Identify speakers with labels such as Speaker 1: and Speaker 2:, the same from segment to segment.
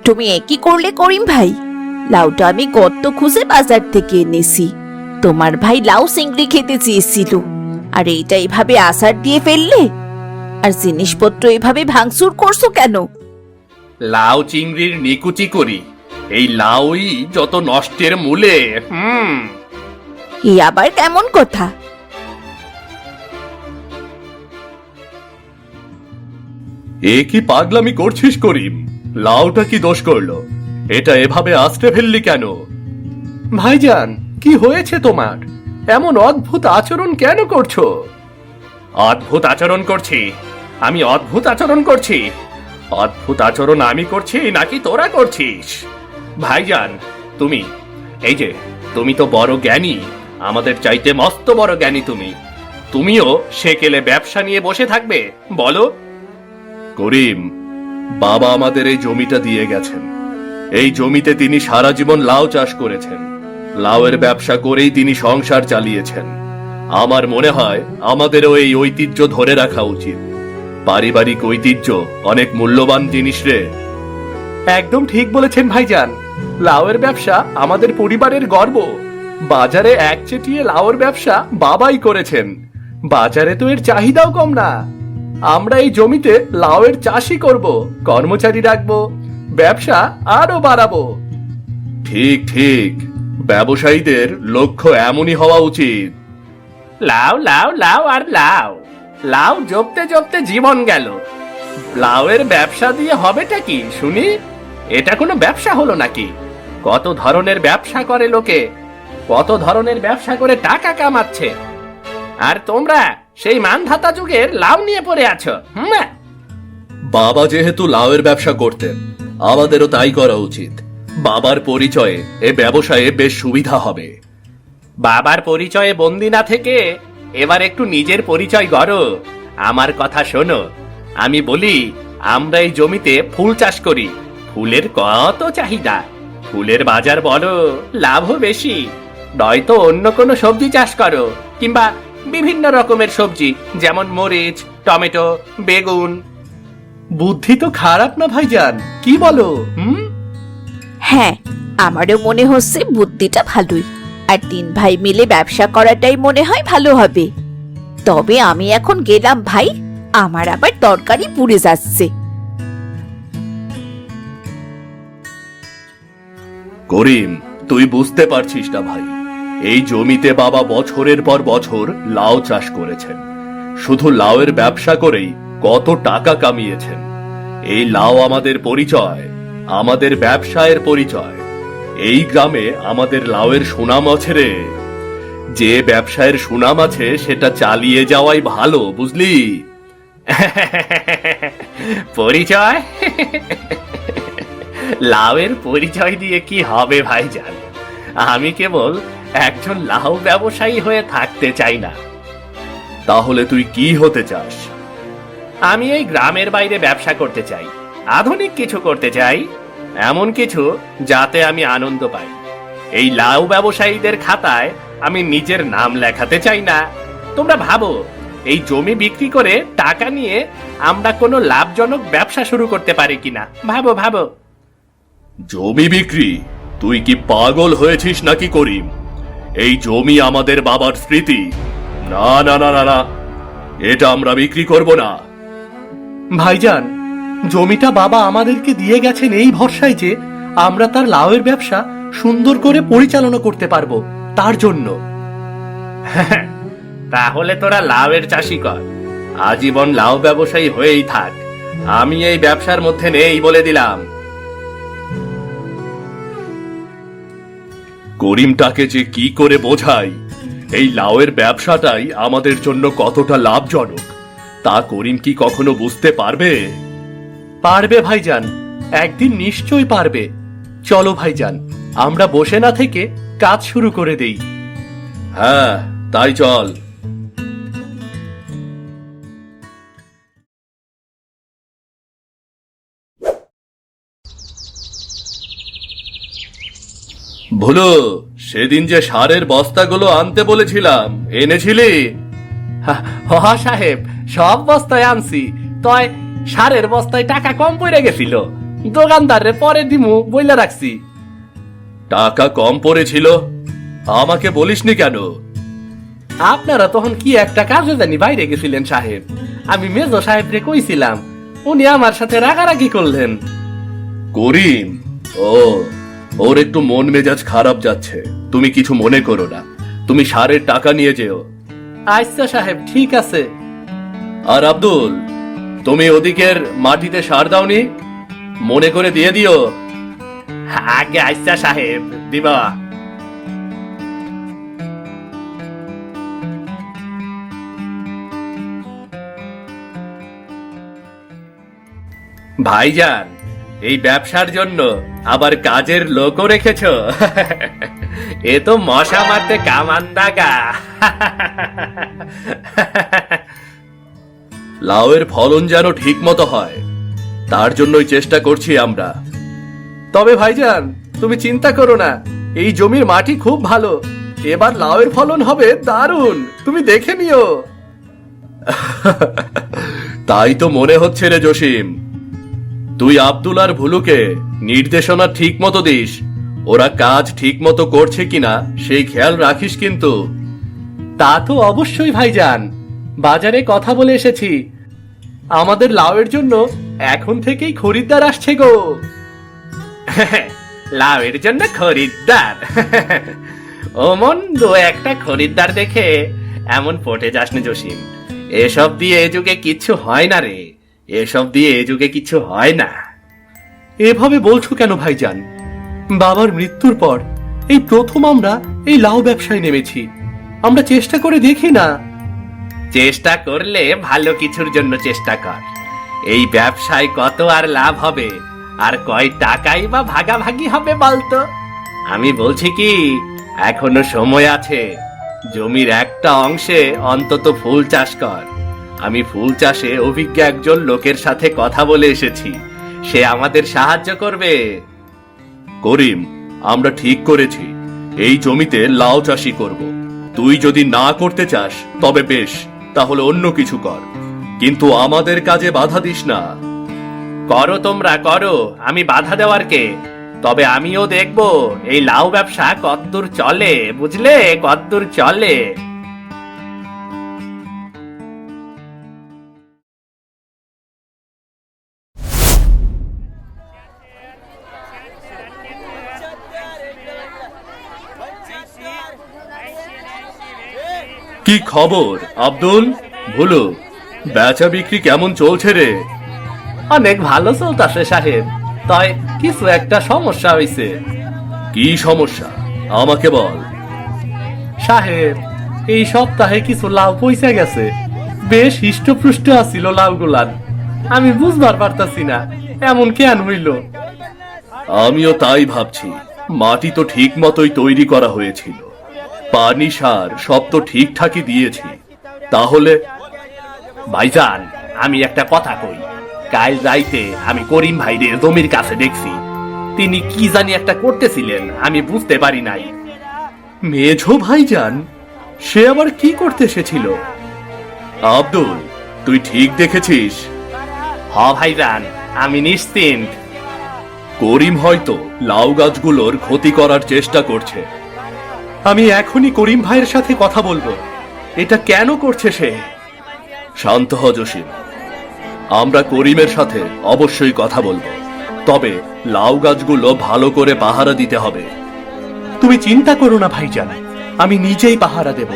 Speaker 1: তুমি একই করলে করিম ভাই? লাউটা আমি গর্ত খুঁজে বাজার থেকে এনেছি। তোমার ভাই লাউ চিংড়ি খেতে চেয়েছিল, আর এইটা এভাবে আসার দিয়ে ফেললে। আর জিনিসপত্র এভাবে ভাঙচুর করছো কেন?
Speaker 2: লাউ চিংড়ির নিকুচি করি, এই লাউই যত নষ্টের মূলে।
Speaker 1: এই আবার কেমন কথা?
Speaker 2: এ কি পাগলামি করছিস করিম? লাউটা কি দোষ করলো? এটা এভাবে আস্তে ফেললি কেন? ভাইজান, কি হয়েছে তোমার? এমন অদ্ভুত আচরণ কেন করছো? অদ্ভুত আচরণ করছি? আমি অদ্ভুত আচরণ করছি? অদ্ভুত আচরণ আমি করছি নাকি তোরা করছিস? ভাইজান, তুমি এই যে, তুমি তো বড় জ্ঞানী, আমাদের চাইতে মস্ত বড় জ্ঞানী। তুমিও সেকেলে ব্যবসা নিয়ে বসে থাকবে? বলো। করিম, বাবা আমাদের এই জমিটা দিয়ে গেছেন। এই জমিতে তিনি সারা জীবন লাউ চাষ করেছেন। লাউয়ের ব্যবসা করেই তিনি সংসার চালিয়েছেন। আমার মনে হয় আমাদেরও এই ঐতিহ্য ধরে রাখা উচিত। পারিবারিক ঐতিহ্য অনেক মূল্যবান জিনিস রে। একদম ঠিক বলেছেন ভাইজান। লাউয়ের ব্যবসা আমাদের পরিবারের গর্ব। বাজারে একচেটিয়া লাউয়ের ব্যবসা বাবাই করেছেন। বাজারে তো এর চাহিদাও কম না। আমরা এই জমিতে লাউয়ের চাষই করব, কর্মচারী রাখবো, ব্যবসা আরো বাড়াবো। ঠিক ঠিক, ব্যবসায়ীদের লক্ষ্য এমনই হওয়া উচিত। লাউ লাউ লাউ আর লাউ, লাউ জপতে জপতে জীবন গেল। লাউয়ের ব্যবসা দিয়ে হবেটা কি শুনি? এটা কোনো ব্যবসা হলো নাকি? কত ধরনের ব্যবসা করে লোকে, কত ধরনের ব্যবসা করে টাকা কামাচ্ছে, আর তোমরা সেই মানধাতা যুগের লাউ নিয়ে পড়ে আছো। বাবা যেহেতু লাউয়ের ব্যবসা করতেন, আমাদেরও তাই করা উচিত। বাবার পরিচয়ে এ ব্যবসায়ে বেশ সুবিধা হবে। বাবার পরিচয়ে বন্দি না থেকে এবার একটু নিজের পরিচয় গড়ো। আমার কথা শোনো, আমি বলি, আমরা এই জমিতে ফুল চাষ করি। ফুলের কত চাহিদা, ফুলের বাজার বড়, লাভও বেশি। নয়তো অন্য কোনো সবজি চাষ করো, কিংবা বিভিন্ন রকমের সবজি, যেমন মরিচ, টমেটো, বেগুন। বুদ্ধি তো খারাপ না ভাইজান, কি বলো?
Speaker 1: হ্যাঁ, আমারও মনে হচ্ছে বুদ্ধিটা ভালোই। আর 3 ভাই মিলে ব্যবসা করাটাই মনে হয় ভালো হবে। তবে আমি এখন গেলাম ভাই, আমার আবার তরকারি পুড়ে যাচ্ছে।
Speaker 2: করিম, তুই বুঝতে পারছিস না ভাই, এই জমিতে বাবা বছরের পর বছর লাউ চাষ করেছেন। শুধু লাউয়ের ব্যবসা করেই কত টাকা কামিয়েছেন। এই লাউ আমাদের পরিচয়, আমাদের ব্যবসায়ের পরিচয়। এই গ্রামে আমাদের লাউয়ের সুনাম আছে রে। যে ব্যবসায়ের সুনাম আছে সেটা চালিয়ে যাওয়াই ভালো, বুঝলি? পরিচয়? লাউয়ের পরিচয় দিয়ে কি হবে ভাইজান? আমি কেবল একজন লাউ ব্যবসায়ী হয়ে থাকতে চাই না। তাহলে তুই কি হতে চাস? আমি এই গ্রামের বাইরে ব্যবসা করতে চাই, আধুনিক কিছু করতে চাই, এমন কিছু যাতে আমি আনন্দ পাই। এই লাউ ব্যবসায়ীদের খাতায় আমি নিজের নাম লেখাতে চাই না। তোমরা ভাবো, এই জমি বিক্রি করে টাকা নিয়ে আমরা কোনো লাভজনক ব্যবসা শুরু করতে পারি কিনা। ভাবো ভাবো। জমি বিক্রি? তুই কি পাগল হয়েছিস নাকি করিম? এই জমি আমাদের বাবার স্মৃতি। না না না না না, এটা আমরা বিক্রি করব না। ভাইজান, জমিটা বাবা আমাদেরকে দিয়ে গেছেন এই ভরসায় যে আমরা তার লাউয়ের ব্যবসা সুন্দর করে পরিচালনা করতে পারবো, তার জন্য। তাহলে তোরা লাউয়ের চাষি কর, আজীবন লাউ ব্যবসায়ী হয়েই থাক। আমি এই ব্যবসার মধ্যে নেই বলে দিলাম। করিমটাকে যে কি করে বোঝাই এই লাউয়ের ব্যবসাটাই আমাদের জন্য কতটা লাভজনক, তা করিম কি কখনো বুঝতে পারবে? পারবে ভাইজান, একদিন নিশ্চয়ই পারবে। চলো ভাইজান, আমরা বসে না থেকে কাজ শুরু করে দেই। হ্যাঁ, তাই চল। ভুলো, সেদিন যে সারের বস্তাগুলো আনতে বলেছিলাম, এনেছিলি? হ্যাঁ সাহেব, সব বস্তায় আনছি। তয় সারের বস্তায় টাকা কম পড়ে গেছিল, দোকানদারে পরে দিমু বইলা রাখছি। টাকা কম পড়েছিল, আমাকে বলিসনি কেন? আপনারা তখন কি একটা কাজে জানি বাইরে গেছিলেন সাহেব, আমি মেজো সাহেবরে কইছিলাম, উনি আমার সাথে রাগারাগি করলেন। করিম, ও ওর একটু মন মেজাজ খারাপ যাচ্ছে, তুমি কিছু মনে করো না, তুমি সারের টাকা নিয়ে যেও। আচ্ছা সাহেব, ঠিক আছে। আর আব্দুল, তুমি ওদিকের মাটিতে সার দাওনি, মনে করে দিয়ে দিও। আগে আচ্ছা সাহেব, দিবা। ভাইজান, এই ব্যবসার জন্য আবার কাজের লোকও রেখেছ? এ তো মশা মারতে কামান দাগা। লাউয়ের ফলন যেন ঠিক মতো হয়, তার জন্যই চেষ্টা করছি আমরা। তবে ভাইজান, তুমি চিন্তা করো না, এই জমির মাটি খুব ভালো, এবার লাউয়ের ফলন হবে দারুণ, তুমি দেখে নিও। তাই তো মনে হচ্ছে রে জসিম। তুই আব্দুল আর ভুলুকে নির্দেশনা ঠিক মতো দিস, ওরা কাজ ঠিক মতো করছে কিনা সেই খেয়াল রাখিস কিন্তু। তা তো অবশ্যই ভাইজান, বাজারে কথা বলে এসেছি, আমাদের লাউয়ের জন্য এখন থেকেই খরিদ্দার আসছে গো। লাউয়ের জন্য খরিদ্দার? ওমন দু একটা খরিদ্দার দেখে এমন পটে যাস না জসিম, এসব দিয়ে এ যুগে কিচ্ছু হয় না রে, এসব দিয়ে এ যুগে কিছু হয় না। এভাবে বলছো কেন ভাইজান? বাবার মৃত্যুর পর এই প্রথম আমরা এই লাউ ব্যবসায় নেমেছি, আমরা চেষ্টা করে দেখি না। চেষ্টা করলে ভালো কিছুর জন্য চেষ্টা কর, এই ব্যবসায় কত আর লাভ হবে, আর কয় টাকাই বা ভাগাভাগি হবে বলতো। আমি বলছি কি, এখনো সময় আছে, জমির একটা অংশে অন্তত ফুল চাষ কর। আমি ফুল চাষে অভিজ্ঞ একজন লোকের সাথে কথা বলে এসেছি, সে আমাদের সাহায্য করবে। করিম, আমরা ঠিক করেছি এই জমিতে লাউ চাষই করব। তুই যদি না করতে চাস তবে বেশ, তাহলে অন্য কিছু কর, কিন্তু আমাদের কাজে বাধা দিস না। করো তোমরা করো, আমি বাধা দেওয়ার কে? তবে আমিও দেখব এই লাউ ব্যবসা কতদূর চলে, বুঝলে, কতদূর চলে। কি খবর আব্দুল, ভুলু, বেচা বিক্রি কেমন চলছে রে? অনেক ভালো চলতেছে সাহেব, তাই কিছু একটা সমস্যা হয়েছে। কি সমস্যা আমাকে বল। সাহেব, এই সপ্তাহে কিছু লাউ পয়সা গেছে, বেশ হৃষ্টপুষ্ট আছিল লাউগুলান, আমি বুঝবার পারতাছি না এমন কেন হইল। আমিও তাই ভাবছি, মাটি তো ঠিক মতোই তৈরি করা হয়েছিল, পানি সার সব তো ঠিকঠাকই দিয়েছি, তাহলে। ভাইজান, আমি একটা কথা কই, কাল রাইতে আমি করিম ভাইরে জমির কাছে দেখছি, তিনি কি জানি একটা করতেছিলেন, আমি বুঝতে পারি নাই। মেঝো ভাইজান, সে আবার কি করতে এসেছিল? আব্দুল, তুই ঠিক দেখেছিস? হ ভাইজান, আমি নিশ্চিন্ত। করিম হয়তো লাউ গাছগুলোর ক্ষতি করার চেষ্টা করছে। আমি এখনই করিম ভাইয়ের সাথে কথা বলবো, এটা কেন করছে সে। শান্ত হ জসিম, আমরা করিমের সাথে অবশ্যই কথা বলবো, তবে লাউ গাছগুলো ভালো করে পাহারা দিতে হবে। তুমি চিন্তা করো না ভাইজান, আমি নিজেই পাহারা দেব,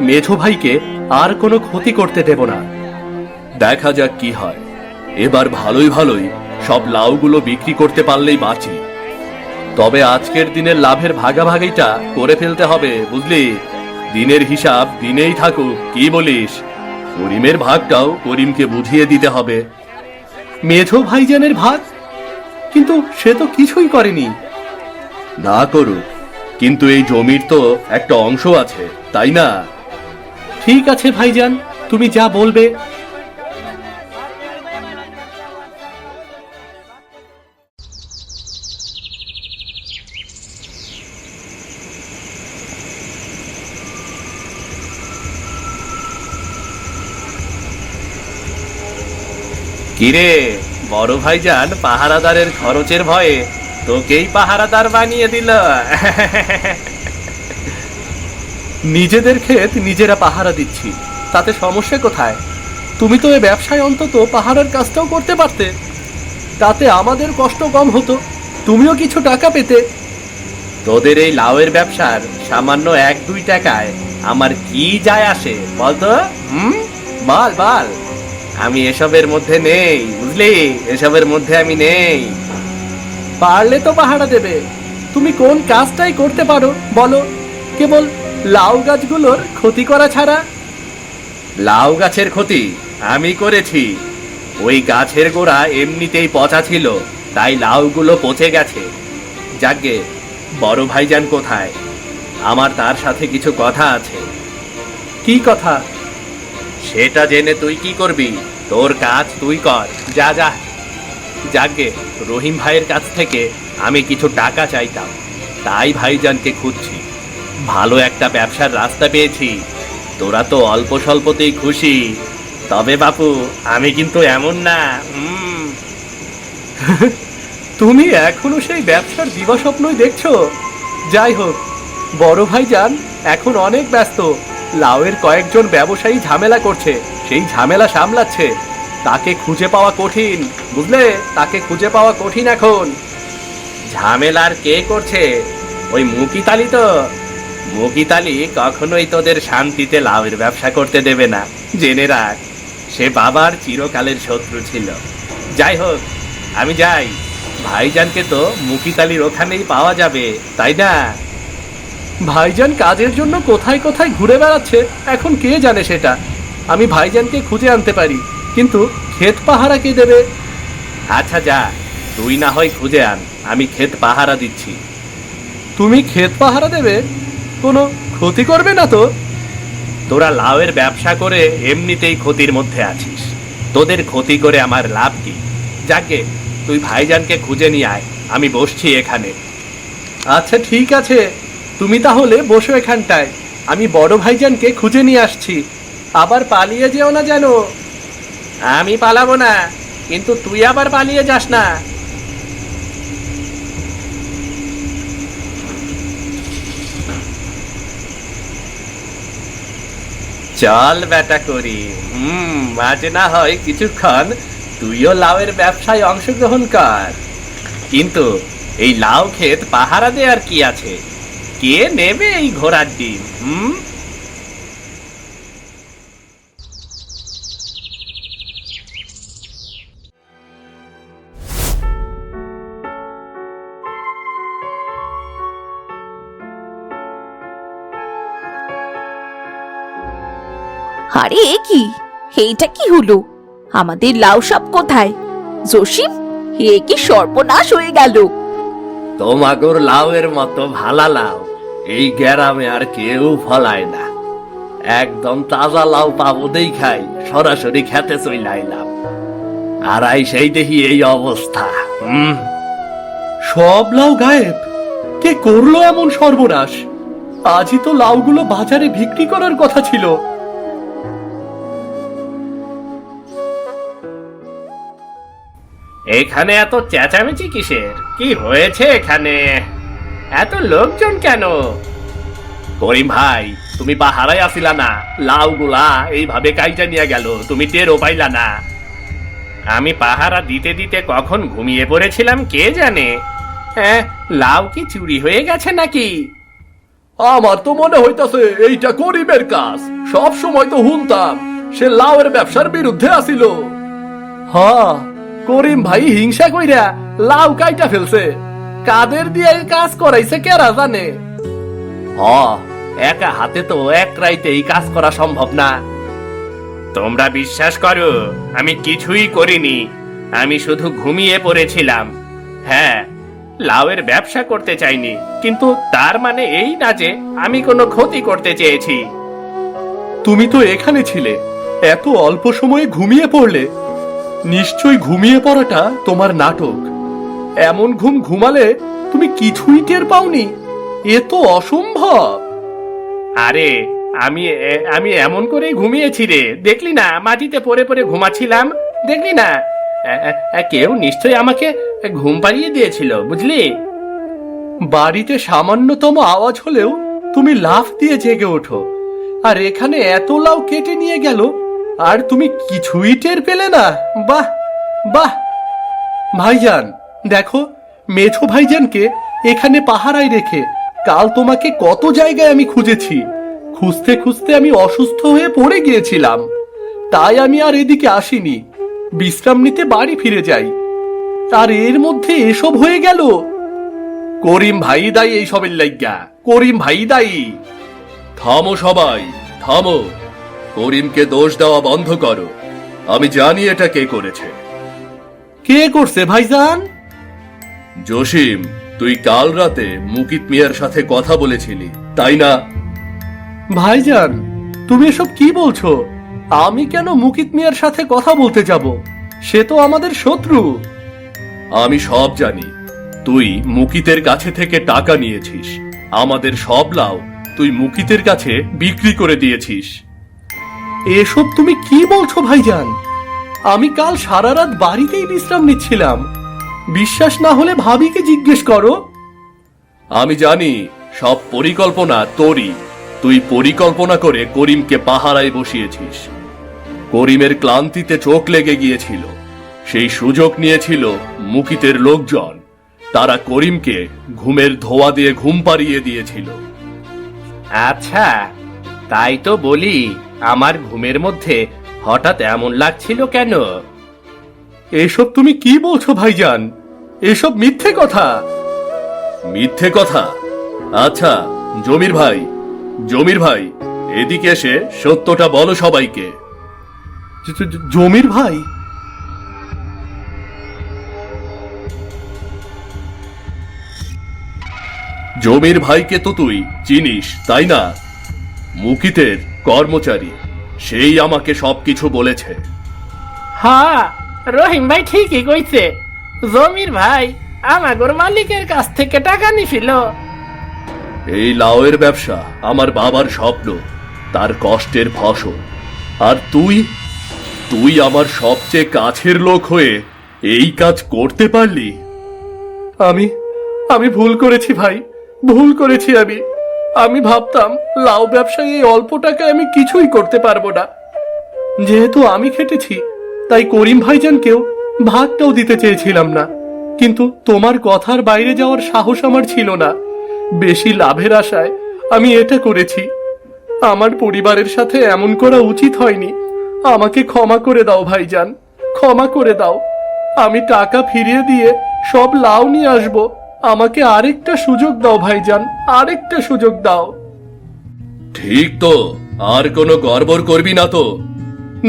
Speaker 2: মেঝো ভাইকে আর কোনো ক্ষতি করতে দেব না। দেখা যাক কি হয়, এবার ভালোই ভালোই সব লাউগুলো বিক্রি করতে পারলেই বাঁচি। তবে আজকের দিনের লাভের ভাগাভাগিটা করে ফেলতে হবে, বুঝলি, দিনের হিসাব দিনেই থাকুক, কি বলিস? করিমের ভাগটাও করিমকে বুঝিয়ে দিতে হবে। মেঝো ভাইজানের ভাগ? কিন্তু সে তো কিছুই করেনি। না করুক, কিন্তু এই জমির তো একটা অংশ আছে, তাই না? ঠিক আছে ভাইজান, তুমি যা বলবে। কিরে, বড় ভাইজান পাহারাদারের খরচের ভয়ে তোকেই পাহারাদার বানিয়ে দিল। নিজেদের ক্ষেত নিজেরা পাহারা দিচ্ছি, তাতে সমস্যা কোথায়? তুমি তো এ ব্যবসায় অন্তত পাহারার কাজটাও করতে পারতে, তাতে আমাদের কষ্ট কম হতো, তুমিও কিছু টাকা পেতে। তোদের এই লাউয়ের ব্যবসার সামান্য 1-2 টাকায় আমার কি যায় আসে বলতো? বল বল। আমি এসবের মধ্যে নেই, বুঝলি? এসবের মধ্যে আমি নেই। পারলে তো পাহারা দেবে। তুমি কোন কাজটাই করতে পারো বলো, কেবল লাউ গাছগুলোর ক্ষতি করা ছাড়া? লাউ গাছের ক্ষতি আমি করেছি। ওই গাছের গোড়া এমনিতেই পচা ছিল, তাই লাউগুলো পচে গেছে। যাকগে, বড় ভাইজান কোথায়? আমার তার সাথে কিছু কথা আছে। কি কথা? সেটা জেনে তুই কি করবি? তোর কাজ তুই কর, যা যা। যাকগে, রহিম ভাইয়ের কাছ থেকে আমি কিছু টাকা চাইতাম, তাই ভাইজানকে খুঁজছি। ভালো একটা ব্যবসার রাস্তা পেয়েছি। তোরা তো অল্প স্বল্পতেই খুশি, তবে বাপু আমি কিন্তু এমন না। তুমি এখনো সেই ব্যবসার দিবাস্বপ্নই দেখছো? যাই হোক, বড় ভাইজান এখন অনেক ব্যস্ত। লাউয়ের কয়েকজন ব্যবসায়ী ঝামেলা করছে, সেই ঝামেলা সামলাচ্ছে। তাকে খুঁজে পাওয়া কঠিন, বুঝলে? তাকে খুঁজে পাওয়া কঠিন এখন। ঝামেলার কে করছে? ওই মুকিতালি তো। মুকিতালি কখনোই তোদের শান্তিতে লাউয়ের ব্যবসা করতে দেবে না, জেনে রাখ। সে বাবার চিরকালের শত্রু ছিল। যাই হোক, আমি যাই। ভাইজানকে তো মুকিতালির ওখানেই পাওয়া যাবে, তাই না? ভাইজান কাজের জন্য কোথায় কোথায় ঘুরে বেড়াচ্ছে, এখন কে জানে সেটা। আমি ভাইজানকে খুঁজে আনতে পারি, কিন্তু ক্ষেত পাহারা কে দেবে? আচ্ছা যা, তুই না হয় খুঁজে আন, আমি ক্ষেত পাহারা দিচ্ছি। তুমি ক্ষেত পাহারা দেবে? কোনো ক্ষতি করবে না তো? তোরা লাউয়ের ব্যবসা করে এমনিতেই ক্ষতির মধ্যে আছিস, তোদের ক্ষতি করে আমার লাভ কি? যাকে, তুই ভাইজানকে খুঁজে নিয়ে আয়, আমি বসছি এখানে। আচ্ছা ঠিক আছে, তুমি তাহলে বসো এখানটায়, আমি বড় ভাইজানকে খুঁজে নিয়ে আসছি। আবার পালিয়ে যেও না যেন। আমি পালাবো না, কিন্তু তুই আবার পালিয়ে যাস না। চল বেটা করি, মাঝে না হয় কিছুক্ষণ তুইও লাউয়ের ব্যবসায় অংশগ্রহণ কর। কিন্তু এই লাউ ক্ষেত পাহারা দেওয়ার কি আছে? কে নেবে এই ঘোড়ার ডিম?
Speaker 1: আরে এ কি, এইটা কি হলো? আমাদের লাউ সব কোথায়? জসিম, এ কি সর্বনাশ হয়ে গেল!
Speaker 2: তোমাগোর লাউয়ের মতো ভালা লাউ এই গ্রামে আর কেউ ফলায় না। একদম তাজা লাউ পাবো দেখাই সরাসরি খেতে চইলাইলাম, আর সেই দেখি এই অবস্থা। সব লাউ গায়েব! কে করলো এমন সর্বনাশ? আজই তো লাউগুলো বাজারে বিক্রি করার কথা ছিল। এখানে এত চেঁচামেচি কিসের? কি হয়েছে এখানে? এত লোকজন কেন? করিম ভাই, তুমি পাহারায় আসিলা না? লাউগুলা এইভাবে কাইটা নিয়ে গেল, তুমি টেরও পাইলা না? আমি পাহারা দিতে দিতে কখন ঘুমিয়ে পড়েছিলাম কে জানে। হ্যাঁ, লাউ কি চুরি হয়ে গেছে নাকি? আমার তো মনে হইতাছে এইটা করিমের কাজ। সব সময় তো শুনতাম সে লাউয়ের ব্যবসার বিরুদ্ধে আসিল। হ্যাঁ, করিম ভাই হিংসা কইরা লাউ কাইটা ফেলছে। কাদের দিয়ে কাজ করাইছে কেরা জানে। একা হাতে তো এক রাইতেই কাজ করা সম্ভব না। তোমরা বিশ্বাস করো, আমি কিছুই করিনি, আমি শুধু ঘুমিয়ে পড়েছিলাম। হ্যাঁ, লাউয়ের ব্যবসা করতে চাইনি, কিন্তু তার মানে এই না যে আমি কোনো ক্ষতি করতে চেয়েছি। তুমি তো এখানে ছিলে, এত অল্প সময়ে ঘুমিয়ে পড়লে। নিশ্চয়ই ঘুমিয়ে পড়াটা তোমার নাটক। এমন ঘুম ঘুমালে তুমি কিছুই টের পাওনি? এ তো অসম্ভব। আরে আমি এমন করেই ঘুমিয়েছি রে, দেখলি না? মাটিতে পড়ে পড়ে ঘুমাচ্ছিলাম, দেখলি না? কেউ নিশ্চয়ই আমাকে ঘুম পাড়িয়ে দিয়েছিল, বুঝলি? বাড়িতে সামান্যতম আওয়াজ হলেও তুমি লাফ দিয়ে জেগে ওঠো, আর এখানে এত লাউ কেটে নিয়ে গেল আর তুমি কিছুই টের পেলে না। বাহ বাহ! ভাইজান দেখো, মেছো ভাইজানকে এখানে পাহারায় রেখে কাল তোমাকে কত জায়গায় আমি খুঁজেছি। খুঁজতে খুঁজতে আমি অসুস্থ হয়ে পড়ে গিয়েছিলাম, তাই আমি আর এদিকে আসিনি, বিশ্রাম নিতে বাড়ি ফিরে যাই। আর এর মধ্যে এসব হয়ে গেল। করিম ভাই দায়ী এইসবের লাইগা, করিম ভাই দায়ী। থামো সবাই, থামো। করিমকে দোষ দেওয়া বন্ধ করো। আমি জানি এটা কে করেছে। কে করছে ভাইজান? জসিম, তুই কাল রাতে মুকিত মিয়ার সাথে কথা বলেছিলি, তাই না? ভাইজান, তুমি এসব কি বলছো? আমি কেন মুকিত মিয়ার সাথে কথা বলতে যাব? সে তো আমাদের শত্রু। আমি সব জানি। তুই মুকিতের কাছে থেকে টাকা নিয়েছিস, আমাদের সব লাউ তুই মুকিতের কাছে বিক্রি করে দিয়েছিস। এসব তুমি কি বলছো ভাইজান? আমি কাল সারা রাত বাড়িতেই বিশ্রাম নিচ্ছিলাম। বিশ্বাস না হলে ভাবিকে জিজ্ঞেস করো। আমি জানি সব পরিকল্পনা তোরই। তুই পরিকল্পনা করে করিমকে পাহারায় বসিয়েছিস। করিমের ক্লান্তিতে চোখ লেগে গিয়েছিল, সেই সুযোগ নিয়েছিল মুকিতের লোকজন। তারা করিমকে ঘুমের ধোয়া দিয়ে ঘুম পাড়িয়ে দিয়েছিল। আচ্ছা, তাই তো বলি, আমার ঘুমের মধ্যে হঠাৎ এমন লাগছিল কেন? এসব তুমি কি বলছো ভাইজান? এসব মিথ্যে কথা। মিথ্যে কথা? আচ্ছা জমির ভাই, জমির ভাই এদিকে এসে সত্যটা বলো সবাইকে। জমির ভাই? জমির ভাইকে তো তুই চিনিস, তাই না? মুকিতের কর্মচারী, সেই আমাকে সবকিছু বলেছে।
Speaker 3: হ্যাঁ, রহিম ভাই ঠিকই কইছে। জমির ভাই আমাগর মালিকের কাছ থেকে টাকা নিছিল।
Speaker 2: এই লাউয়ের ব্যবসা আমার বাবার স্বপ্ন, তার কষ্টের ফসল। আর তুই তুই আমার সবচেয়ে কাছের লোক হয়ে এই কাজ করতে পারলি? আমি ভুল করেছি ভাই, ভুল করেছি। আমি ভাবতাম লাউ ব্যবসায় এই অল্প টাকায় আমি কিছুই করতে পারবো না। যেহেতু আমি খেটেছি, তাই করিম ভাইজানকেও ভাগটাও দিতে চেয়েছিলাম না। কিন্তু তোমার কথার বাইরে যাওয়ার সাহস আমার ছিল না। বেশি লাভের আশায় আমি এটা করেছি। আমার পরিবারের সাথে এমন করা উচিত হয়নি। আমাকে ক্ষমা করে দাও ভাইজান, ক্ষমা করে দাও। আমি টাকা ফিরিয়ে দিয়ে সব লাউ নিয়ে আসবো। আমাকে আরেকটা সুযোগ দাও ভাইজান, আরেকটা সুযোগ দাও। ঠিক তো, আর কোনো গড়বড় করবি না তো?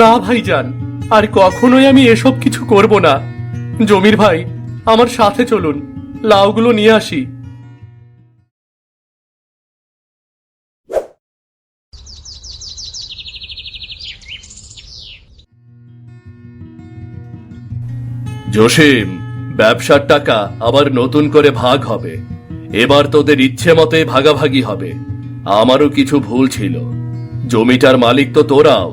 Speaker 2: না ভাইজান, আর কখনোই আমি এসব কিছু করব না। জমির ভাই, আমার সাথে চলুন, লাউগুলো নিয়ে আসি। জসিম, ব্যবসার টাকা আবার নতুন করে ভাগ হবে। এবার তোদের ইচ্ছে মতে ভাগাভাগি হবে। আমারও কিছু ভুল ছিল। জমিটার মালিক তো তোরাও,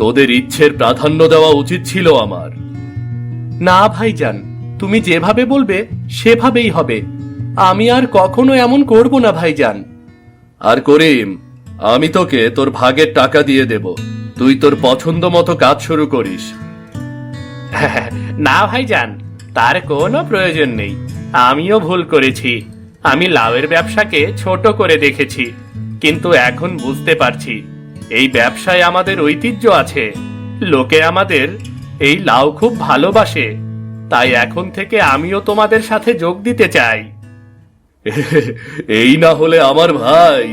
Speaker 2: তোদের ইচ্ছের প্রাধান্য দেওয়া উচিত ছিল আমার। না ভাইজান, তুমি যেভাবে বলবে সেভাবেই হবে। আমি আর কখনো এমন করব না ভাইজান। আর করিম, আমি তোকে তোর ভাগের টাকা দিয়ে দেব। তুই তোর পছন্দ মতো কাজ শুরু করিস।
Speaker 3: না ভাইজান, তার কোনো প্রয়োজন নেই। আমিও ভুল করেছি। আমি লাউয়ের ব্যবসাকে ছোট করে দেখেছি, কিন্তু এখন বুঝতে পারছি এই ব্যবসায় আমাদের ঐতিহ্য আছে। লোকে আমাদের এই লাউ খুব ভালোবাসে, তাই এখন থেকে আমিও তোমাদের সাথে যোগ দিতে চাই।
Speaker 2: এই না হলে আমার ভাই।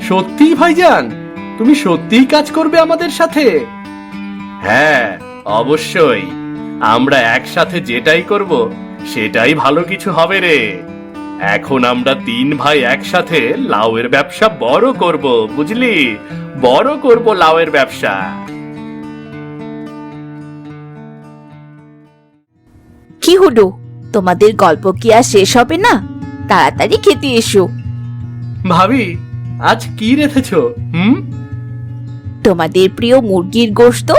Speaker 2: সত্যি ভাইজান, তুমি সত্যিই কাজ করবে আমাদের সাথে?
Speaker 3: হ্যাঁ, অবশ্যই। আমরা একসাথে যেটাই করব সেটাই ভালো কিছু হবে রে। এখন আমরা 3 ভাই একসাথে লাউয়ের ব্যবসা বড় করব, বুঝলি? বড় করব লাউয়ের ব্যবসা।
Speaker 1: কি হলো, তোমাদের গল্প কি আর শেষ হবে না? তাড়াতাড়ি খেতে এসো।
Speaker 2: ভাবি, আজ কি রেখেছো?
Speaker 1: তোমাদের প্রিয় মুরগির গোশত,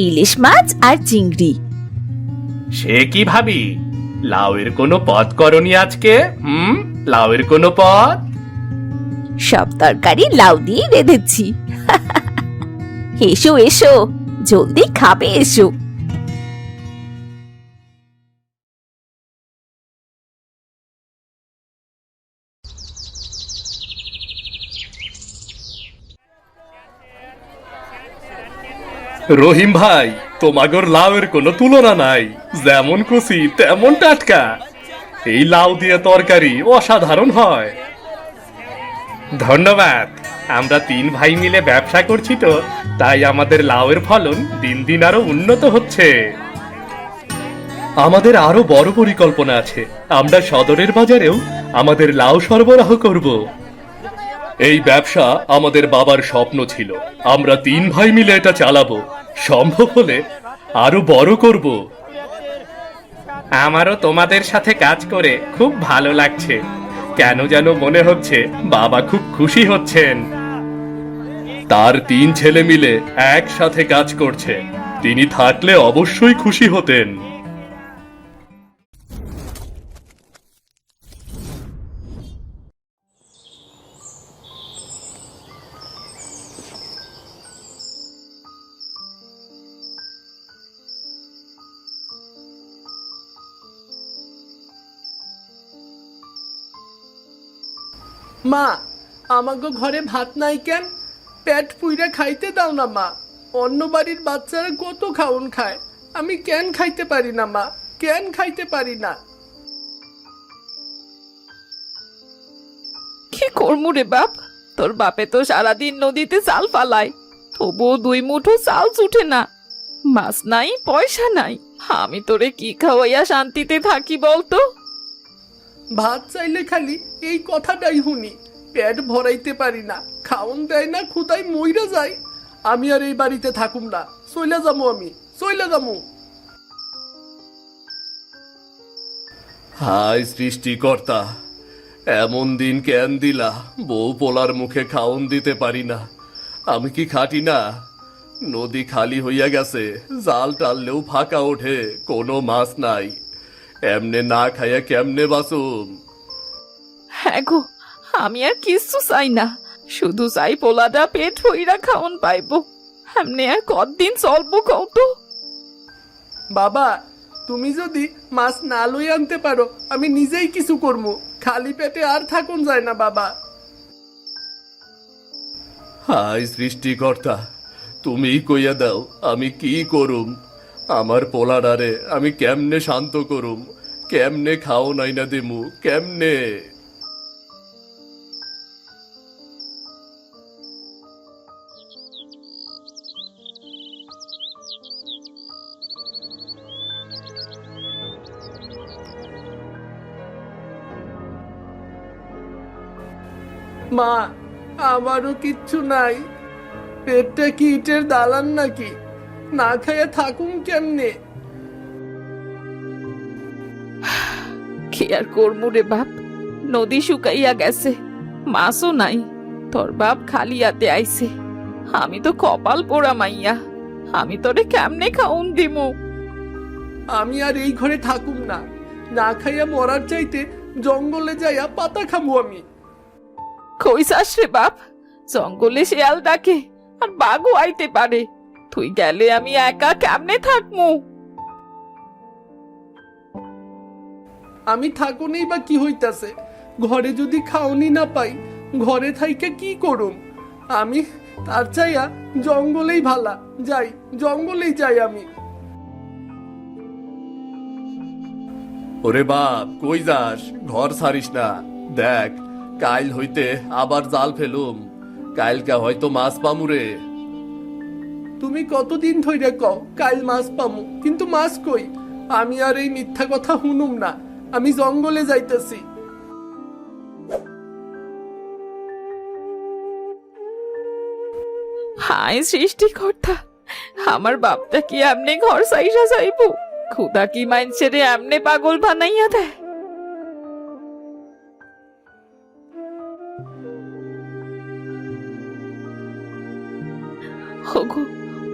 Speaker 1: ইলিশ মাছ আর চিংড়ি।
Speaker 3: সে কি ভাবি, লাউয়ের কোনো পদ করনি আজকে? লাউয়ের কোনো পদ?
Speaker 1: সব তরকারি লাউ দিয়ে রেঁধেছি। এসো এসো, জলদি খাবে এসো।
Speaker 2: রহিম ভাই, তোমাগর লাউয়ের কোনো তুলনা নাই। যেমন খুশি তেমন টাটকা। এই লাউ দিয়ে তরকারি অসাধারণ হয়।
Speaker 3: ধন্যবাদ। আমরা 3 ভাই মিলে ব্যবসা করছি তো, তাই আমাদের লাউয়ের ফলন দিন দিন আরো উন্নত হচ্ছে।
Speaker 2: আমাদের আরো বড় পরিকল্পনা আছে। আমরা সদরের বাজারেও আমাদের লাউ সরবরাহ করব। এই ব্যবসা আমাদের বাবার স্বপ্ন ছিল। আমরা 3 ভাই মিলে এটা চালাবো। সম্ভব হলে আরো বড় করব।
Speaker 3: আমারও তোমাদের সাথে কাজ করে খুব ভালো লাগছে। কেন যেন মনে হচ্ছে বাবা খুব খুশি হচ্ছেন।
Speaker 2: তার 3 ছেলে মিলে একসাথে কাজ করছে। তিনি থাকলে অবশ্যই খুশি হতেন।
Speaker 4: মা, আমাগো ঘরে ভাত নাই কেন? পেট পুইরা খাইতে দাও না মা। অন্য বাড়ির বাচ্চারা কত খাউন খায়, আমি কেন খাইতে পারি না মা? কেন খাইতে পারি না?
Speaker 5: কি করমু রে বাপ? তোর বাপে তো সারাদিন নদীতে চাল ফালায়, তবুও 2 মুঠো চাল জুটে না। মাছ নাই, পয়সা নাই, আমি তোরে কি খাওয়াইয়া শান্তিতে থাকি বলতো?
Speaker 4: ভাত চাইলে খালি এই কথাটাই শুনি। পেট ভরাইতে পারি না, খাওন দেয় না, খুদাই মইরা যায়। আমি আর এই বাড়িতে থাকুম না, চইলা যামু, আমি চইলা যামু।
Speaker 2: হায় সৃষ্টিকর্তা, এমন দিন কেন দিলা? বউ পোলার মুখে খাওন দিতে পারি না। আমি কি খাটি না? নদী খালি হইয়া গেছে, জাল টানলেও ফাঁকা ওঠে, কোনো মাছ নাই। এমনে না খাইয়া কেমনে বাঁচুম?
Speaker 5: হ্যাঁ গো, আমি আর কিচ্ছু চাই না, শুধু চাই পোলাটা পেট হইরা খাওন পাইবো। এমনি আর কতদিন চলবো কত?
Speaker 4: বাবা, তুমি যদি মাছ না লই আনতে পারো, আমি নিজেই কিছু করবো। খালি পেটে আর থাকুন যায় না বাবা।
Speaker 2: হায় সৃষ্টিকর্তা, তুমিই কইয়া দাও আমি কি করুম। আমার পোলাডারে আমি কেমনে শান্ত করুম? কেমনে খাও নাই না দেমু? কেমনে?
Speaker 4: মা, আমারও কিচ্ছু নাই। পেটটা কি ইটের দালান নাকি? না খাইয়া থাকুন কেমনে?
Speaker 5: কি আর করমু রে বাপ? নদী শুকাইয়া গেছে, মাছও নাই, তোর বাপ খালি হাতে আইছে। আমি তো কপাল পোড়া মাইয়া, আমি তোরে কেমনে খাউন দিমু?
Speaker 4: আমি আর এই ঘরে থাকুম না। না খাইয়া মরার চাইতে জঙ্গলে যাইয়া পাতা খামু আমি।
Speaker 5: কইসাস রে বাপ? জঙ্গলে শেয়াল ডাকে আর বাঘও আইতে পারে, তুই গেলে আমি একা কেমনে থাকমু?
Speaker 4: আমি থাকুনই বা কি হইতাছে? ঘরে যদি খাওনি না পাই, ঘরে থাইকে কি করুম? আমি তার চাইয়া জঙ্গলেই ভালা। যাই, জঙ্গলেই যাই আমি।
Speaker 2: ওরে বাপ, কই যাস? ঘর ছাড়িস না। দেখ, কাইল হইতে আবার জাল ফেলুম। কাইলকা হয়তো মাছ পামুরে।
Speaker 4: তুমি কতদিন ধইরা কও কাল মাছ পামু, কিন্তু মাছ কই? আমি আর এই মিথ্যা কথা শুনুম না। আমি জঙ্গলে যাইতেছি।
Speaker 5: হায় সৃষ্টিকর্তা, আমার বাপটা কি এমনি ঘর সাইসা যাইব? খুদা কি মাইনছেরে এমনে পাগল বানাইয়া দেয়? ওগো,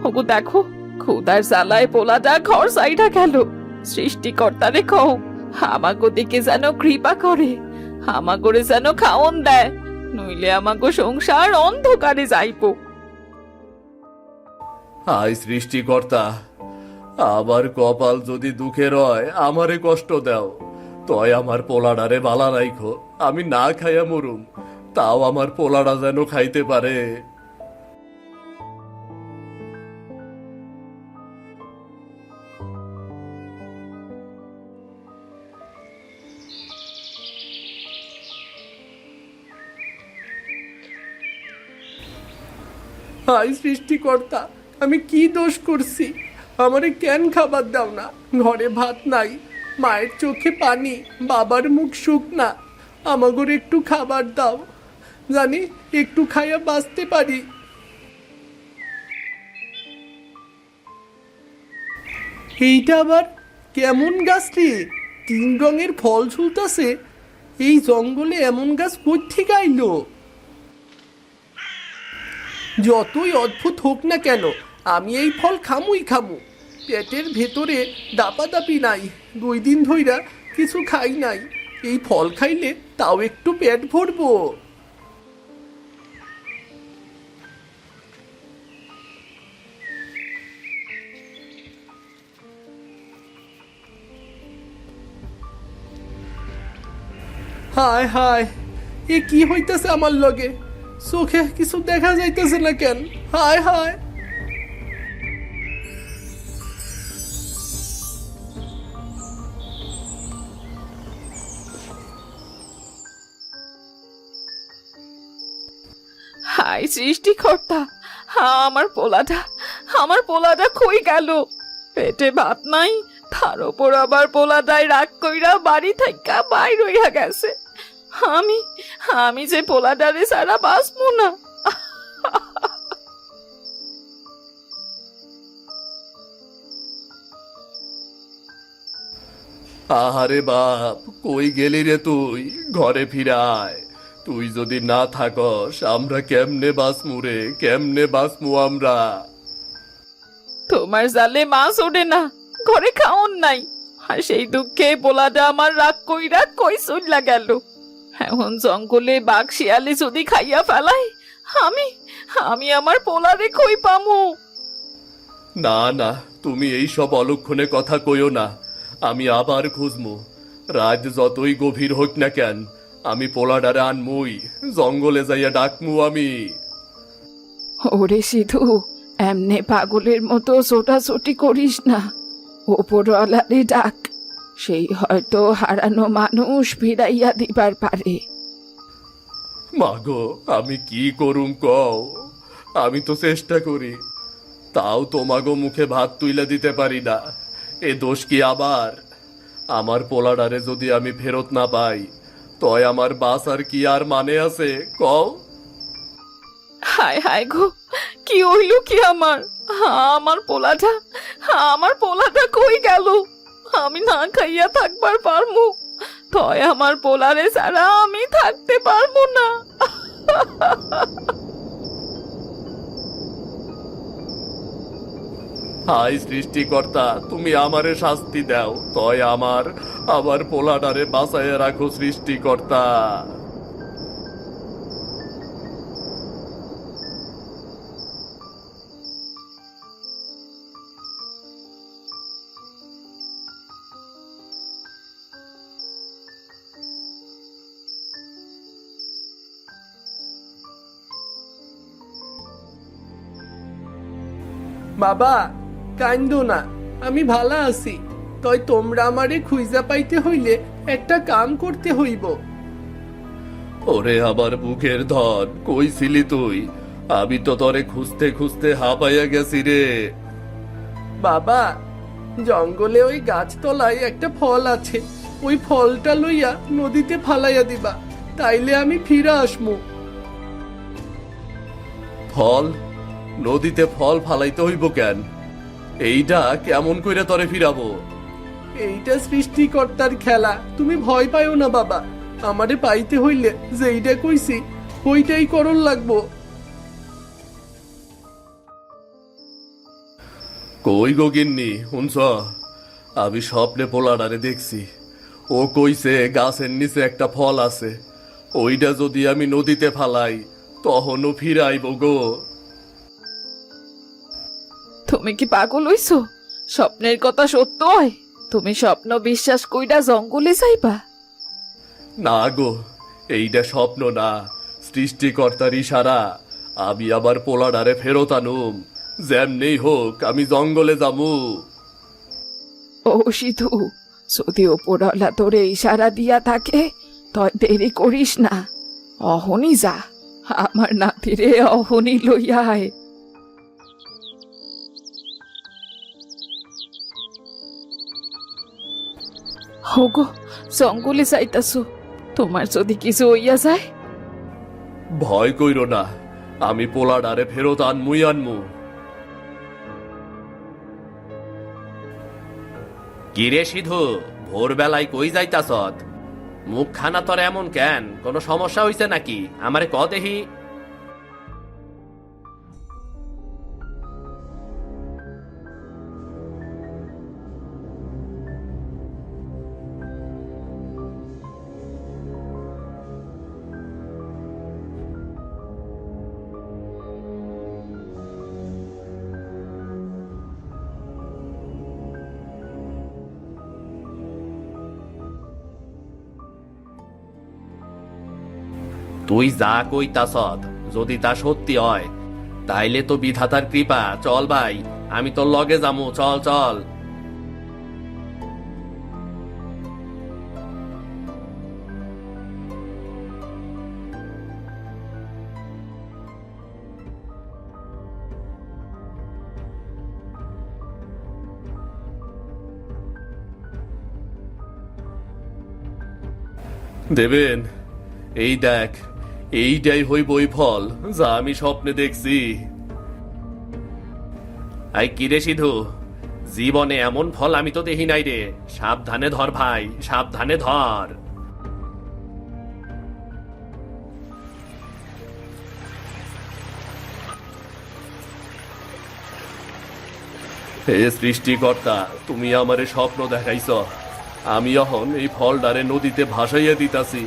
Speaker 5: ওগো দেখো, ক্ষুদার জ্বালায় পোলাটা ঘর সাইডা গেল। সৃষ্টিকর্তারে কও আমাগো দিকে যেন কৃপা করে, আমাগোরে যেন খাওন দেয়, নইলে আমাগো সংসার অন্ধকারে যাইবো।
Speaker 2: হায় সৃষ্টিকর্তা, আমার কপাল যদি দুঃখের হয় আমারে কষ্ট দাও, তয় আমার পোলাডারে বালা রাইখো। আমি না খাইয়া মরুম, তাও আমার পোলাডা যেন খাইতে পারে।
Speaker 4: হাই সৃষ্টিকর্তা, আমি কি দোষ করছি? আমারে কেন খাবার দাও না? ঘরে ভাত নাই, মায়ের চোখে পানি, বাবার মুখ শুকনা। আমাগোর একটু খাবার দাও, জানি একটু খাইয়া বাঁচতে পারি। এইটা আবার কেমন গাছ রে? 3 রঙের ফল ঝুলতাছে। এই জঙ্গলে এমন গাছ কোত্থেকে আইলো? যতই অদ্ভুত হোক না কেন, আমি এই ফল খামুই খামু। পেটের ভেতরে দাপাদাপি নাই, 2 দিন ধইরা কিছু খাই নাই। এই ফল খাইলে তাও একটু পেট ভরবো। হায় হায়, এ কি হইতেছে আমার লগে? চোখে কিছু দেখা যাইতেছে না কেন? হায় হায়।
Speaker 5: হায় সৃষ্টিকর্তা, আমার পোলাটা কই গেল? পেটে ভাত নাই, তার ওপর আবার পোলাটাই রাগ কইরা বাড়ি থাইকা বাইর হইয়া গেছে। আমি যে পোলাটারে সারা বাঁচবো না।
Speaker 2: আহারে বাপ, কই গেলি রে তুই? ঘরে ফিরে আয়। তুই যদি না থাকস আমরা কেমনে বাঁচমু রে, কেমনে বাঁচমু আমরা?
Speaker 5: তোমার জালে মাছ ওঠে না, ঘরে খাওন নাই, আর সেই দুঃখে পোলাটা আমার রাগ কইরা কই চইলা গেল। এখন জঙ্গলে বাঘ শিয়ালে যদি খাইয়া ফেলাই, আমি আমার পোলারে কই পামু?
Speaker 2: না না, তুমি এই সব অলক্ষণে কথা কইও না। আমি আবার খুঁজমু। রাত যতই গভীর হোক না কেন, আমি পোলাডারে আনমুই, জঙ্গলে যাইয়া ডাকমু আমি।
Speaker 5: ওরে সিধু, এমনে পাগলের মতো ছোটাছুটি করিস না, ওপরওয়ালারে ডাক, সেই হয়তো হারানো মানুষ ফিরাইয়া দিবার পারে।
Speaker 2: মাগো, আমি কি করুম কও? আমি তো চেষ্টা করি, তাও তোমাগো মুখে ভাত তুইলা দিতে পারি না। এ দোষ কি আবার? আমার পোলাডারে যদি আমি ফেরত না পাই, তয় আমার বাঁচার কি আর মানে আছে কও?
Speaker 5: হায় হায় গো, কি হইল কি আমার? আমার পোলাটা কই গেল? আমি না খাইয়া থাকবার পারমু, তয় আমার পোলারে ছাড়া আমি থাকতে পারবো না।
Speaker 2: হায় সৃষ্টিকর্তা, তুমি আমারে শাস্তি দাও, তয় আমার পোলাডারে বাঁচাইয়া রাখো সৃষ্টিকর্তা।
Speaker 4: বাবা, কান্দো না, আমি ভালো আছি। তয় তোমরা আমারে খুঁজা পাইতে হইলে একটা কাম করতে হইব।
Speaker 2: ওরে আমার বুকের ধন, কই ছিলি তুই? আমি তো তরে খুঁজতে খুঁজতে হাঁপাইয়া গেছি রে।
Speaker 4: বাবা, জঙ্গলে ওই গাছতলায় একটা ফল আছে, ওই ফলটা লইয়া নদীতে ফালাইয়া দিবা, তাইলে আমি ফিরে আসমু।
Speaker 2: ফল? নদীতে ফল ফালাইতে হইব কেন? এইটা কেমন কইরা তরে ফিরাবো?
Speaker 4: এইটা সৃষ্টিকর্তার খেলা, তুমি ভয় পাইও না বাবা। আমারে পাইতে হইলে যেইটা কইছি ওইটাই করণ লাগবো।
Speaker 2: কই গো গিন্নি শুনছ? আমি স্বপ্নে পোলাডারে দেখছি। ও কইছে গাছের নিচে একটা ফল আছে, ওইটা যদি আমি নদীতে ফালাই তখনও ফিরাইব গো।
Speaker 5: তুমি কি পাগল হইছো? স্বপ্নের কথা সত্য হয়? তুমি স্বপ্ন বিশ্বাস কইরা জঙ্গলে যাইবা?
Speaker 2: না গো, এইটা স্বপ্ন না, সৃষ্টিকর্তার ইশারা। আমি আবার পোলাডারে ফেরত আনুম, যেমনেই হোক আমি জঙ্গলে যামু।
Speaker 5: ও সিধু, যদি ওপরওয়ালা তোরে ইশারা দিয়া থাকে তয় দেরি করিস না, অহনি যা, আমার নাতিরে অহনি লইয়া আয়। হোগো, জঙ্গলে যাইতাছো, তোমার যদি কিছু হইয়া যায়?
Speaker 2: ভয় কইরো না, আমি পোলাডারে ফেরত আনমুই আনমু।
Speaker 3: কিরে সিধু, ভোরবেলায় কই যাইতাছত? মুখখানা তোর এমন কেন? কোনো সমস্যা হইছে নাকি? আমারে ক দেহি। তুই যা কইতাছত যদি তা সত্যি হয়, তাইলে তো বিধাতার কৃপা। চল ভাই, আমি তোর লগে যামু, চল চল।
Speaker 2: দেবেন, এই দেখ, এইটাই হইব ওই ফল যা আমি স্বপ্নে দেখছি।
Speaker 3: আই কিরে সিধু, জীবনে এমন ফল আমি তো দেখি নাই রে। সাবধানে ধর ভাই, সাবধানে ধর।
Speaker 2: হে সৃষ্টিকর্তা, তুমি আমারে স্বপ্ন দেখাইছ, আমি এখন এই ফলডারে নদীতে ভাসাইয়া দিতাছি।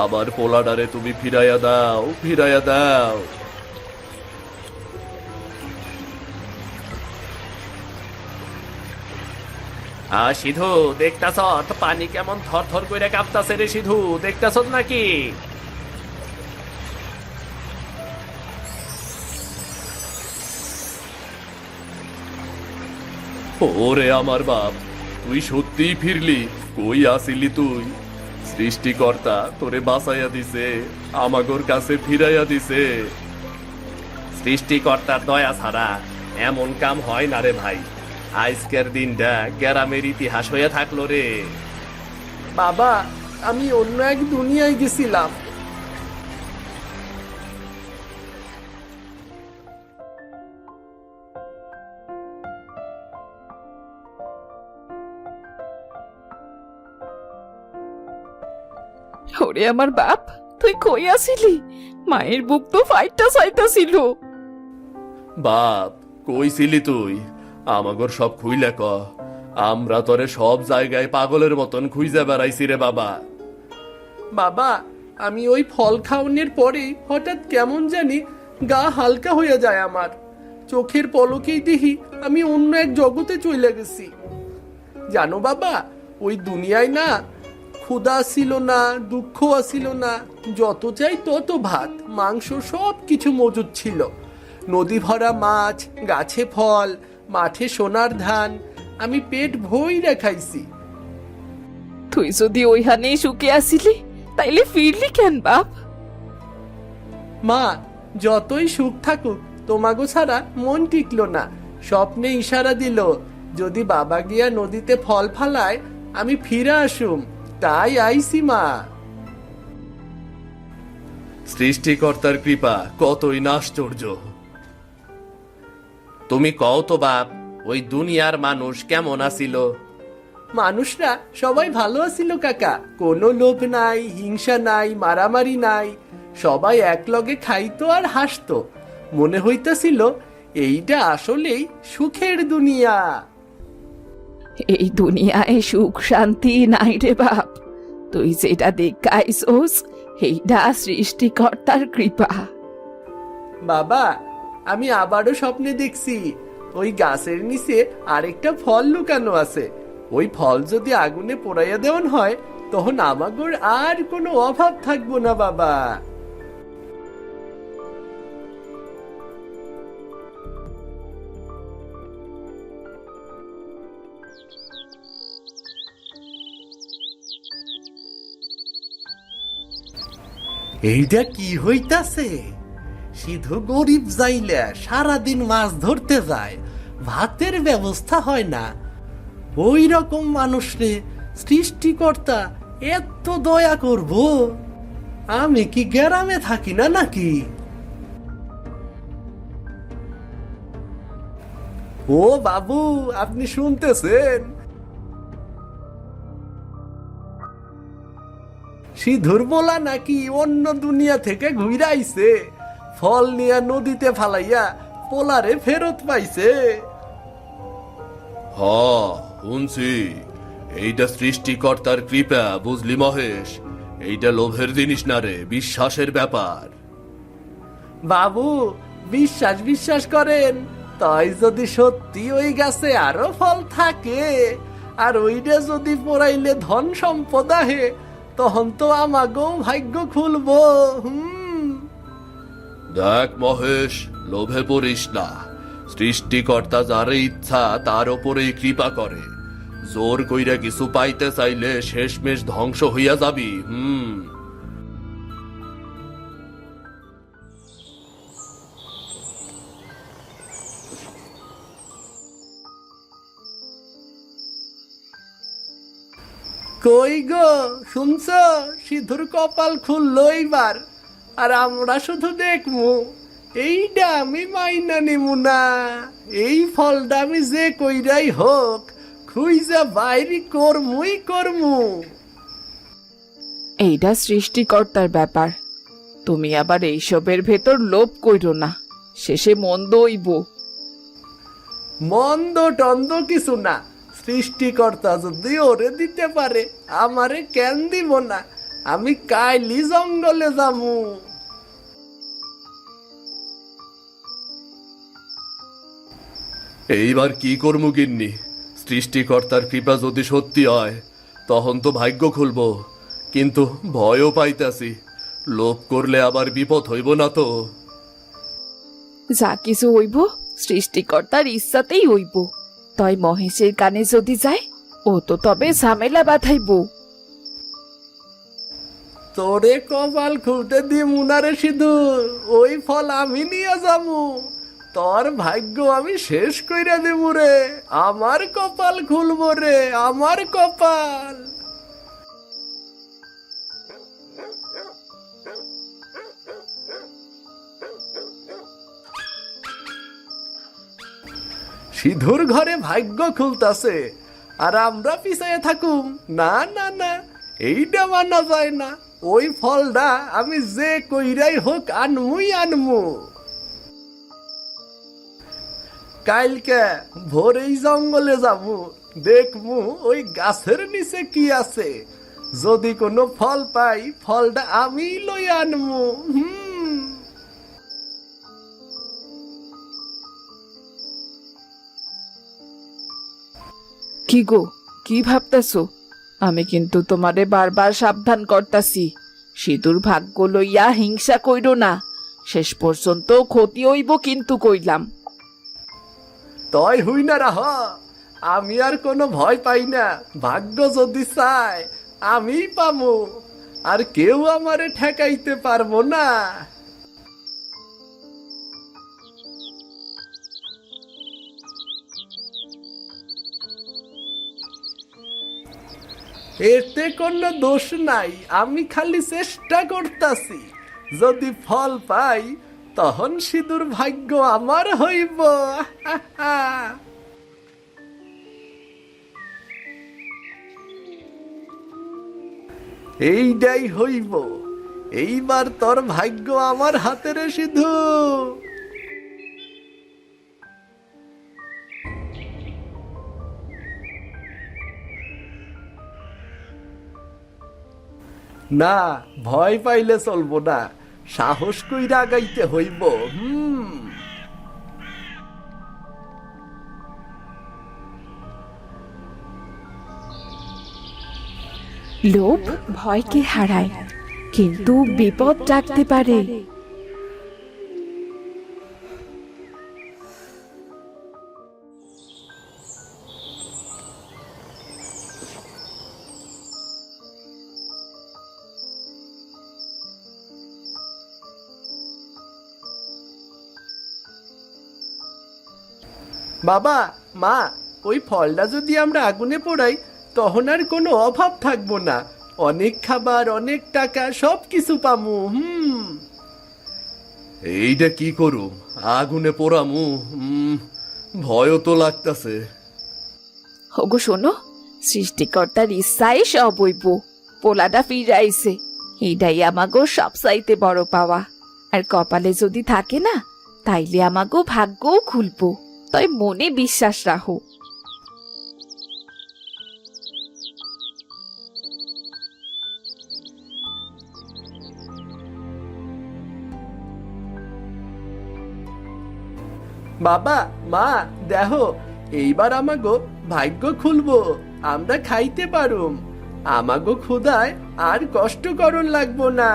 Speaker 2: আবার পোলাডারে তুমি ফিরাইয়া দাও, ফিরাইয়া দাও।
Speaker 3: সিধু, দেখতাছত পানি কেমন থর থর করে কাঁপতাছে রে সিধু, দেখতাছত নাকি?
Speaker 2: ওরে আমার বাপ, তুই সত্যিই ফিরলি? কই আসিলি তুই? সৃষ্টিকর্তা তোরে বাঁচাইয়া দিছে, আমাগোর কাছে ফিরাইয়া দিছে।
Speaker 3: সৃষ্টিকর্তার দয়া ছাড়া এমন কাম হয় না রে ভাই। আজকের দিনটা গ্রামের ইতিহাস হয়ে থাকলো রে।
Speaker 4: বাবা, আমি অন্য এক দুনিয়ায় গেছিলাম।
Speaker 5: ওরে আমার বাপ, তুই কই আসিলি? মায়ের বুক তো ফাইটটা চাইতাছিল।
Speaker 2: বাপ, কইছিলি তুই? আমাগোর সব খুইলে ক, আমরা তোরে সব জায়গায় পাগলের মতন খুঁজে বেড়াইছি রে বাবা।
Speaker 4: বাবা, আমি ওই ফল খাওয়ানোর পরে হঠাৎ কেমন জানি গা হালকা হয়ে যায় আমার। চোখের পলকেই দেখি আমি অন্য এক জগতে চলে গেছি। জানো বাবা, ওই দুনিয়ায় না ক্ষুধা ছিল না, দুঃখ আসিল না, যত চাই তত ভাত মাংস সব কিছু মজুদ ছিল। নদী ভরা মাছ, গাছে ফল, মাঠে সোনার ধান, আমি পেট ভইরা খাইছি।
Speaker 5: তুই যদি ওইখানেই সুখে আসিলি তাইলে ফিরলি কেন বাপ?
Speaker 4: মা, যতই সুখ থাকুক তোমাগো ছাড়া মন টিকলো না। স্বপ্নে ইশারা দিল যদি বাবা গিয়া নদীতে ফল ফালায় আমি ফিরে আসুম, তাই আইসি মা।
Speaker 2: সৃষ্টিকর্তার কৃপা কতই না আশ্চর্য।
Speaker 3: তুমি কও তো বাপ, ওই দুনিয়ার মানুষ কেমন আছিল?
Speaker 4: মানুষরা সবাই ভালো আছিল কাকা, কোনো লোভ নাই, হিংসা নাই, মারামারি নাই। সবাই একলগে খাইতো আর হাসতো। মনে হইতাছিল এইটা আসলেই সুখের দুনিয়া।
Speaker 5: এই দুনিয়ায় সুখ শান্তি নাই রে বাপ, তুই যেটা দেখাইছোস এইটা সৃষ্টিকর্তার কৃপা।
Speaker 4: বাবা, আমি আবারও স্বপ্নে দেখছি ওই গাছের নিচে আরেকটা ফল লুকানো আছে। ওই ফল যদি আগুনে পোড়াইয়া দেওয়ান হয় তখন আমাগোর আর কোনো অভাব থাকবো না বাবা। এইটা কি হইতাছে? সিধু গরিব যাইলে সারাদিন মাছ ধরতে যায়, ভাতের ব্যবস্থা হয় না। ওই রকম মানুষরে সৃষ্টিকর্তা এত দয়া করব? আমি কি গ্রামে থাকি না নাকি? ও বাবু, আপনি শুনতেছেন? সিধুর বলা নাকি অন্য দুনিয়া থেকে ঘুরে আইছে, ফল নিয়ে নদীতে ফালাইয়া পোলারে ফেরত পাইছে।
Speaker 2: হ, শুনছি। এইটা সৃষ্টিকর্তার কৃপা, বুঝলি মহেশ? এইটা লোভের জিনিস না রে, বিশ্বাসের ব্যাপার।
Speaker 4: বাবু, বিশ্বাস বিশ্বাস করেন, তাই যদি সত্যি ওই গাছে আরো ফল থাকে আর ওইটা যদি পোড়াইলে ধন সম্পদ আহে, তখন তো আমাগো ভাগ্য খুলবো।
Speaker 2: দেখ মহেশ, লোভে পড়িস না। সৃষ্টিকর্তা যার ইচ্ছা তার ওপরেই কৃপা করে। জোর কইরা কিছু পাইতে চাইলে শেষমেশ ধ্বংস হইয়া যাবি।
Speaker 4: কই গো, শুনছ? সিধুর কপাল খুললো এইবার, আর আমরা শুধু দেখমু। এইটা আমি মাইনা নিমু না। এই ফলটা আমি যে কইরাই হোক খুইজা বাইরে করমুই করমু।
Speaker 5: এইটা সৃষ্টিকর্তার ব্যাপার, তুমি আবার এইসবের ভেতর লোভ কইরো না, শেষে মন্দ হইব।
Speaker 4: মন্দ টন্দ কিছু না, সৃষ্টিকর্তা যদি ওরে দিতে পারে আমারে কেন দিব না? আমি কাইলি জঙ্গলে যামু।
Speaker 2: এইবার কি করমু গিন্নি? সৃষ্টিকর্তার কৃপা যদি সত্যি হয় তখন তো ভাগ্য খুলব, কিন্তু ভয়ও পাইতাছি। লোভ করলে আবার বিপদ হইব না তো?
Speaker 5: যা কিছু হইব সৃষ্টিকর্তার ইচ্ছাতেই হইব। তয় মহেশের কানে যদি যায়, ও তো তবে ঝামেলা বাঁধাইব।
Speaker 4: তোরে কপাল খুলতে দিমু না রে সিধুর, ওই ফল আমি নিয়ে যাবো। তোর ভাগ্য আমি শেষ কইরা দেবো রে। আমার কপাল খুলবো রে, আমার কপাল। সিধুর ঘরে ভাগ্য খুলতাছে আর আমরা পিছায় থাকুম? না না না, এইটা মানা যায় না। ওই ফলটা আমি যে কইরাই হোক আনমুই আনমু। কালকে ভোরেই জঙ্গলে যাবো, দেখমু ওই গাছের নিচে কি আছে। যদি কোনো ফল পাই, ফলটা আমি লই আনমু।
Speaker 5: কি গো, কি ভাবতাছো? আমি কিন্তু তোমারে বারবার সাবধান করতাছি, সিঁদুর ভাগ্য লইয়া হিংসা কইরো না, শেষ পর্যন্ত ক্ষতি হইব কিন্তু কইলাম।
Speaker 4: তয় হুই না রাহ, আমি আর কোনো ভয় পাই না। ভাগ্য যদি চায় আমি পামু, আর কেউ আমারে ঠেকাইতে পারবো না। এতে কোনো দোষ নাই, আমি খালি চেষ্টা করতাছি। যদি ফল পাই তখন সিঁদুর ভাগ্য আমার হইব। এইটাই হইব। এইবার তোর ভাগ্য আমার হাতে রে সিধু। না, ভয় পাইলে চলবো না, সাহস কইরা আগাইতে হইব।
Speaker 1: লোভ ভয়কে হারায়, কিন্তু বিপদ ডাকতে পারে।
Speaker 4: বাবা, মা, ওই ফলটা যদি আমরা আগুনে পোড়াই তখন আর কোনো অভাব থাকবো না। অনেক খাবার, অনেক টাকা, সব কিছু পামু।
Speaker 2: এইটা কি করু, আগুনে পোড়ামু? ভয়ও তো লাগতাছে।
Speaker 1: ওগো শোনো, সৃষ্টিকর্তার ইচ্ছাই সব হইব। পোলাটা ফিরাইছে, এটাই আমাগো সবচাইতে বড় পাওয়া। আর কপালে যদি থাকে না, তাইলে আমাগো ভাগ্যও খুলবো। তাই মনে বিশ্বাস রাখো।
Speaker 4: বাবা, মা, দেখো, এইবার আমাগো ভাগ্য খুলবো, আমরা খাইতে পারুম। আমাগো ক্ষুধায় আর কষ্ট করন লাগবো না।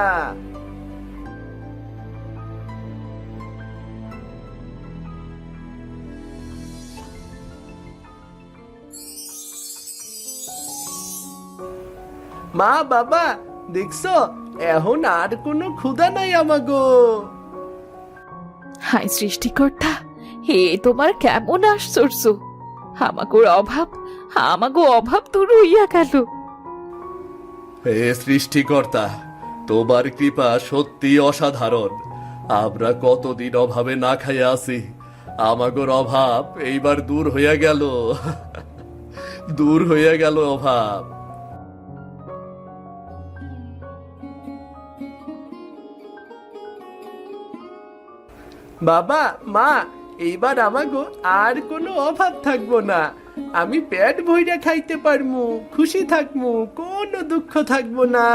Speaker 4: মা, বাবা, দেখছো, এখন আর কোনো ক্ষুধা নাই আমাগো।
Speaker 1: হায় সৃষ্টিকর্তা, হে তোমার কেমন আশ্চর্য! আমাগো অভাব দূর হইয়া গেল।
Speaker 2: হে সৃষ্টিকর্তা, তোমার কৃপা সত্যি অসাধারণ। আমরা কতদিন অভাবে না খাইয়া আছি, আমাগোর অভাব এইবার দূর হইয়া গেল। দূর হইয়া গেল অভাব।
Speaker 4: বাবা, মা, এইবার আমাগো আর কোনো অভাব থাকবো না। আমি পেট ভইরা খাইতে পারমু, খুশি থাকমু, কোনো দুঃখ থাকবো না।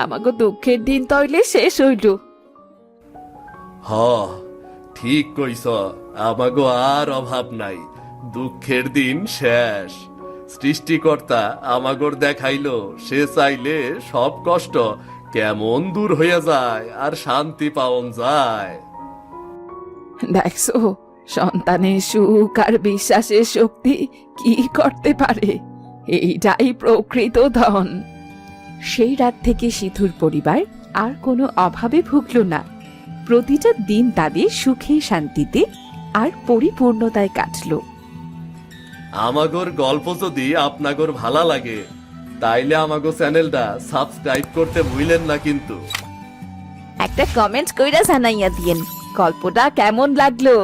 Speaker 1: আমাগো দুঃখের দিন তইলে শেষ হইল।
Speaker 2: হ, ঠিক কইস, আমাগো আর অভাব নাই, দুঃখের দিন শেষ। সৃষ্টিকর্তা আমাগোর দেখাইলো, সে চাইলে সব কষ্ট কেমন দূর হইয়া যায় আর শান্তি পাওন যায়।
Speaker 1: দেখছো, সন্তানের সুখ আর বিশ্বাসের শক্তি কি করতে পারে। এইটাই প্রকৃত ধন। সেই রাত থেকে সিধুর পরিবার আর কোনো অভাবে ভুগল না। প্রতিটা দিন তাদের সুখে, শান্তিতে আর পরিপূর্ণতায় কাটলো।
Speaker 2: আমাগোর গল্প যদি আপনাগোর ভালো লাগে, তাইলে আমাগো চ্যানেলটা সাবস্ক্রাইব করতে ভুলেন না কিন্তু।
Speaker 1: একটা কমেন্ট কইরা জানাইয়া দিয়েন গল্পটা কেমন লাগলো।